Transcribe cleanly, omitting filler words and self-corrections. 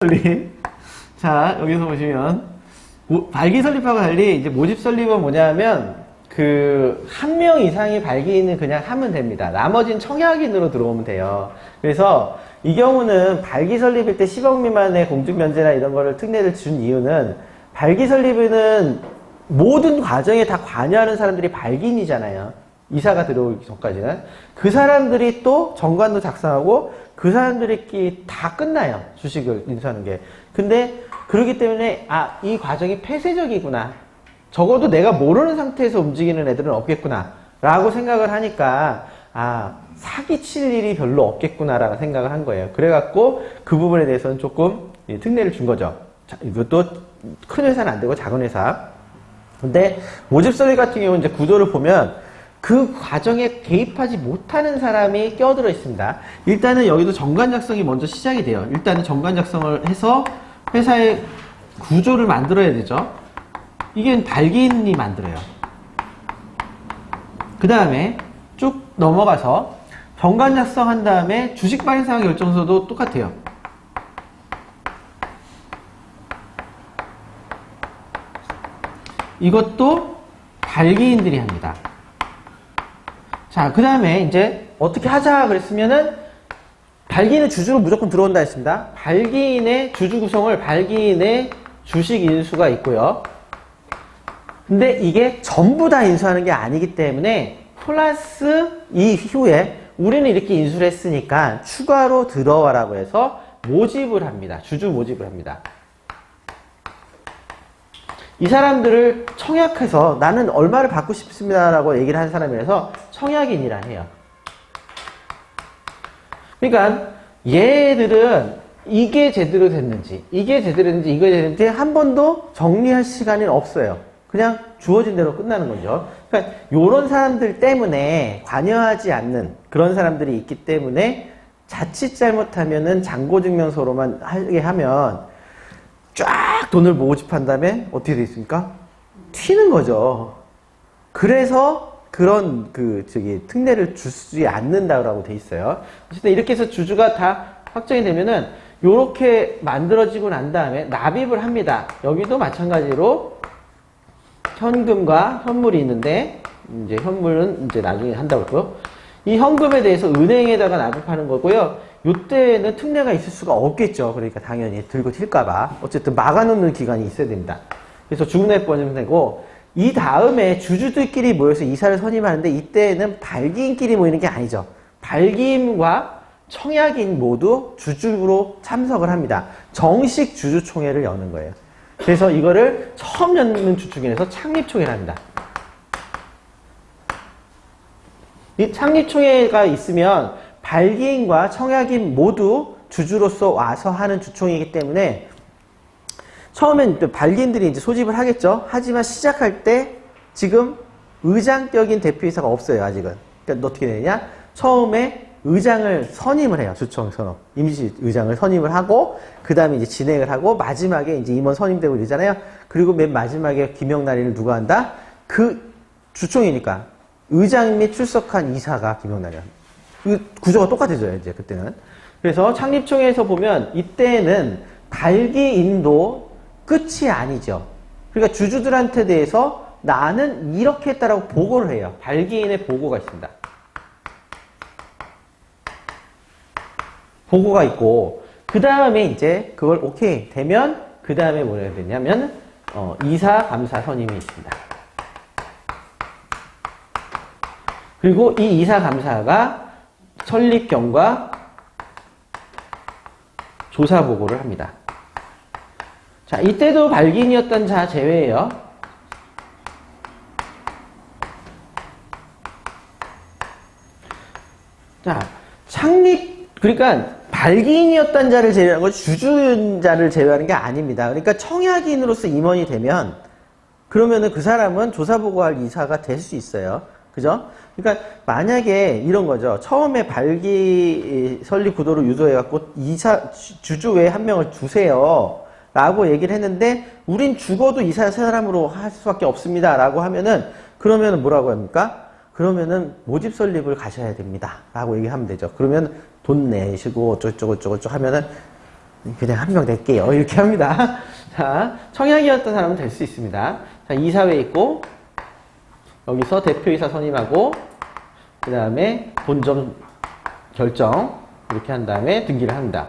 설립. 자, 여기서 보시면 발기 설립하고 달리 이제 모집 설립은 뭐냐면 그 한 명 이상이 발기인은 그냥 하면 됩니다. 나머지는 청약인으로 들어오면 돼요. 그래서 이 경우는 발기 설립일 때 10억 미만의 공중 면제나 이런 거를 특례를 준 이유는 발기 설립은 모든 과정에 다 관여하는 사람들이 발기인이잖아요. 이사가 들어오기 전까지는. 그 사람들이 또 정관도 작성하고 그 사람들끼리 다 끝나요. 주식을 인수하는 게. 근데 그렇기 때문에 이 과정이 폐쇄적이구나. 적어도 내가 모르는 상태에서 움직이는 애들은 없겠구나 라고 생각을 하니까 사기칠 일이 별로 없겠구나 라고 생각을 한 거예요. 그래갖고 그 부분에 대해서는 조금 특례를 준 거죠. 자, 이것도 큰 회사는 안 되고 작은 회사. 근데 모집 설립 같은 경우는 이제 구조를 보면 그 과정에 개입하지 못하는 사람이 껴들어 있습니다. 일단은 여기도 정관 작성이 먼저 시작이 돼요. 일단은 정관 작성을 해서 회사의 구조를 만들어야 되죠. 이게 발기인이 만들어요. 그 다음에 쭉 넘어가서 정관 작성한 다음에 주식 발행상 결정서도 똑같아요. 이것도 발기인들이 합니다. 자, 그 다음에 이제 어떻게 하자 그랬으면은 발기인은 주주로 무조건 들어온다 했습니다. 발기인의 주주 구성을 발기인의 주식 인수가 있고요. 근데 이게 전부 다 인수하는 게 아니기 때문에 플러스 이후에 우리는 이렇게 인수를 했으니까 추가로 들어와라고 해서 모집을 합니다. 주주 모집을 합니다. 이 사람들을 청약해서 나는 얼마를 받고 싶습니다라고 얘기를 한 사람이라서 청약인이라 해요. 그러니까 얘들은 이게 제대로 됐는지 이게 제대로 됐는지 이거 제대로 됐는지 한 번도 정리할 시간이 없어요. 그냥 주어진 대로 끝나는 거죠. 그러니까 이런 사람들 때문에 관여하지 않는 그런 사람들이 있기 때문에 자칫 잘못하면은 잔고증명서로만 하게 하면 쫙 돈을 모집한 다음에 어떻게 돼 있습니까? 튀는 거죠. 그래서 그런 특례를 주지 않는다라고 돼 있어요. 어쨌든 이렇게 해서 주주가 다 확정이 되면은 요렇게 만들어지고 난 다음에 납입을 합니다. 여기도 마찬가지로 현금과 현물이 있는데 이제 현물은 이제 나중에 한다고 했고요. 이 현금에 대해서 은행에다가 납입하는 거고요. 요때는 특례가 있을 수가 없겠죠. 그러니까 당연히 들고 튈까봐. 어쨌든 막아놓는 기간이 있어야 됩니다. 그래서 주문해버리면 되고, 이 다음에 주주들끼리 모여서 이사를 선임하는데 이때는 발기인끼리 모이는 게 아니죠. 발기인과 청약인 모두 주주로 참석을 합니다. 정식 주주총회를 여는 거예요. 그래서 이거를 처음 여는 주주총회에서 창립총회를 합니다. 이 창립총회가 있으면 발기인과 청약인 모두 주주로서 와서 하는 주총이기 때문에 처음엔 발기인들이 이제 소집을 하겠죠. 하지만 시작할 때 지금 의장격인 대표이사가 없어요, 아직은. 그러니까 어떻게 되느냐? 처음에 의장을 선임을 해요, 주총에서. 임시 의장을 선임을 하고, 그 다음에 이제 진행을 하고, 마지막에 이제 임원 선임되고 이러잖아요. 그리고 맨 마지막에 기명날인을 누가 한다? 그 주총이니까. 의장 및 출석한 이사가 기명날인. 그 구조가 똑같아져요, 이제 그때는. 그래서 창립총회에서 보면 이때는 발기인도 끝이 아니죠. 그러니까 주주들한테 대해서 나는 이렇게 했다라고 보고를 해요. 발기인의 보고가 있습니다. 보고가 있고, 그 다음에 이제 그걸 오케이 되면, 그 다음에 뭐가 되냐면, 이사, 감사 선임이 있습니다. 그리고 이 이사, 감사가 설립경과 조사 보고를 합니다. 자, 이때도 발기인이었던 자 제외예요. 자, 그러니까 발기인이었던 자를 제외하는 건 주주자를 제외하는 게 아닙니다. 그러니까 청약인으로서 임원이 되면 그러면은 그 사람은 조사 보고할 이사가 될 수 있어요. 그죠? 그러니까 만약에 이런 거죠. 처음에 발기 설립 구도를 유도해갖고 주주 외에 한 명을 주세요. 라고 얘기를 했는데, 우린 죽어도 이사 세 사람으로 할 수밖에 없습니다. 라고 하면은, 그러면은 뭐라고 합니까? 그러면은 모집 설립을 가셔야 됩니다. 라고 얘기하면 되죠. 그러면 돈 내시고 어쩌고저쩌고 하면은 그냥 한 명 낼게요. 이렇게 합니다. 자, 청약이었던 사람은 될 수 있습니다. 자, 이사회 있고, 여기서 대표이사 선임하고, 그 다음에 본점 결정, 이렇게 한 다음에 등기를 합니다.